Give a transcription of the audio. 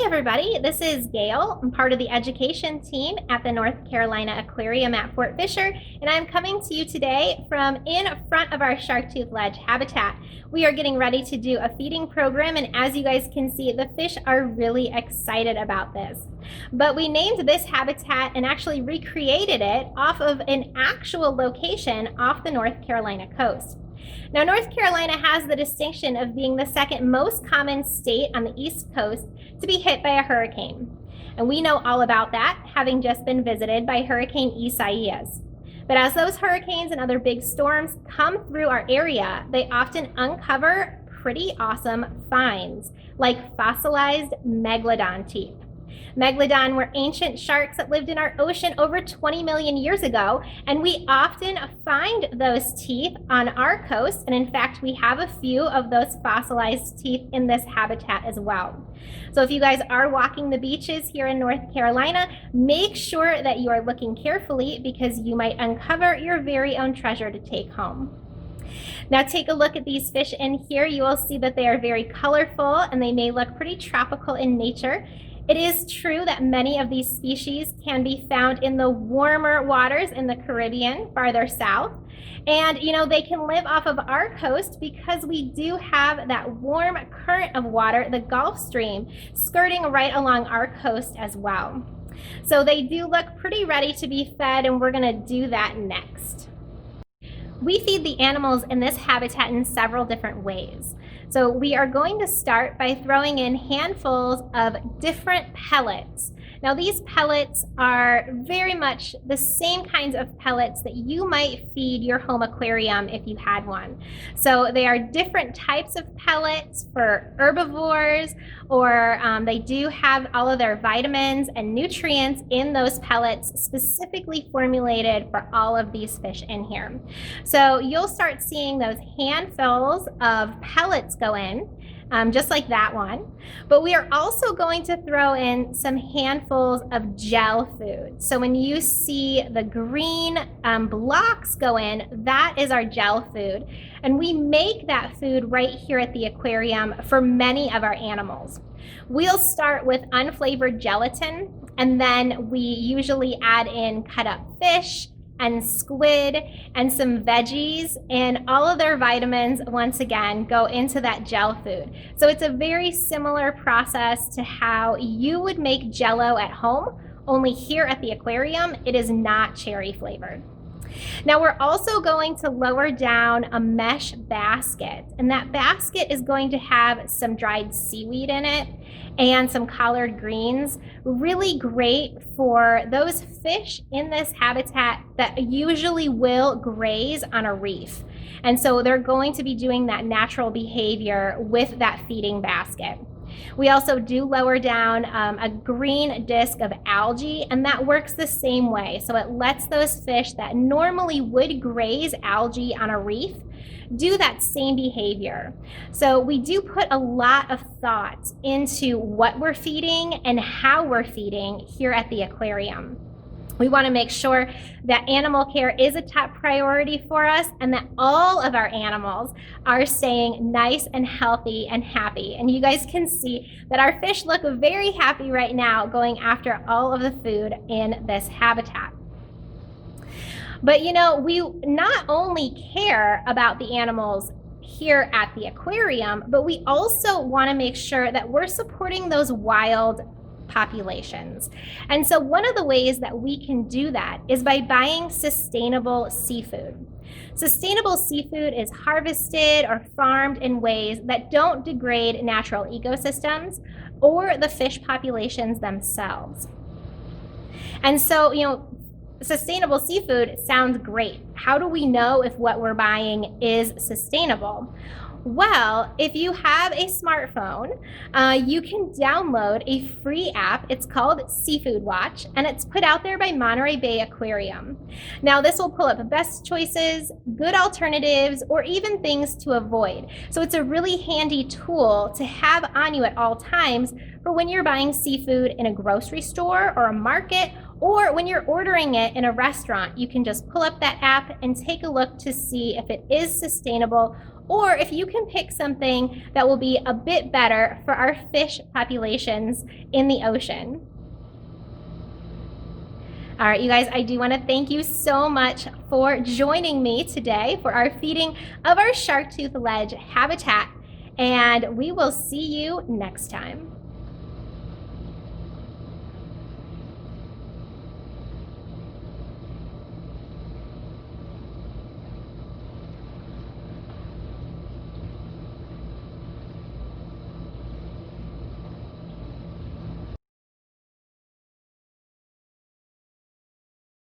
everybody, this is Gail. I'm part of the education team at the North Carolina Aquarium at Fort Fisher, and I'm coming to you today from in front of our Sharktooth ledge habitat. We are getting ready to do a feeding program, and as you guys can see, the fish are really excited about this. But we named this habitat and actually recreated it off of an actual location off the North Carolina coast. Now, North Carolina has the distinction of being the second most common state on the East Coast to be hit by a hurricane. And we know all about that, having just been visited by Hurricane Isaias. But as those hurricanes and other big storms come through our area, they often uncover pretty awesome finds, like fossilized megalodon teeth. Megalodon were ancient sharks that lived in our ocean over 20 million years ago, and we often find those teeth on our coast, and in fact, we have a few of those fossilized teeth in this habitat as well. So if you guys are walking the beaches here in North Carolina, make sure that you are looking carefully because you might uncover your very own treasure to take home. Now take a look at these fish in here. You will see that they are very colorful and they may look pretty tropical in nature. It is true that many of these species can be found in the warmer waters in the Caribbean, farther south. And, they can live off of our coast because we do have that warm current of water, the Gulf Stream, skirting right along our coast as well. So they do look pretty ready to be fed, and we're going to do that next. We feed the animals in this habitat in several different ways. So we are going to start by throwing in handfuls of different pellets. Now these pellets are very much the same kinds of pellets that you might feed your home aquarium if you had one. So they are different types of pellets for herbivores, or they do have all of their vitamins and nutrients in those pellets specifically formulated for all of these fish in here. So you'll start seeing those handfuls of pellets go in. Just like that one. But we are also going to throw in some handfuls of gel food. So when you see the green blocks go in, that is our gel food. And we make that food right here at the aquarium for many of our animals. We'll start with unflavored gelatin, and then we usually add in cut up fish and squid and some veggies, and all of their vitamins once again go into that gel food. So it's a very similar process to how you would make Jell-O at home, only here at the aquarium it is not cherry flavored. Now we're also going to lower down a mesh basket, and that basket is going to have some dried seaweed in it and some collard greens. Really great for those fish in this habitat that usually will graze on a reef. And so they're going to be doing that natural behavior with that feeding basket. We also do lower down a green disc of algae, and that works the same way. So it lets those fish that normally would graze algae on a reef do that same behavior. So we do put a lot of thought into what we're feeding and how we're feeding here at the aquarium. We want to make sure that animal care is a top priority for us and that all of our animals are staying nice and healthy and happy. And you guys can see that our fish look very happy right now going after all of the food in this habitat. But we not only care about the animals here at the aquarium, but we also want to make sure that we're supporting those wild populations. And so one of the ways that we can do that is by buying sustainable seafood. Sustainable seafood is harvested or farmed in ways that don't degrade natural ecosystems or the fish populations themselves. And so, sustainable seafood sounds great. How do we know if what we're buying is sustainable? Well, if you have a smartphone, you can download a free app. It's called Seafood Watch, and it's put out there by Monterey Bay Aquarium. Now, this will pull up best choices, good alternatives, or even things to avoid. So it's a really handy tool to have on you at all times for when you're buying seafood in a grocery store or a market, or when you're ordering it in a restaurant. You can just pull up that app and take a look to see if it is sustainable or if you can pick something that will be a bit better for our fish populations in the ocean. All right, you guys, I do want to thank you so much for joining me today for our feeding of our Sharktooth ledge habitat, and we will see you next time.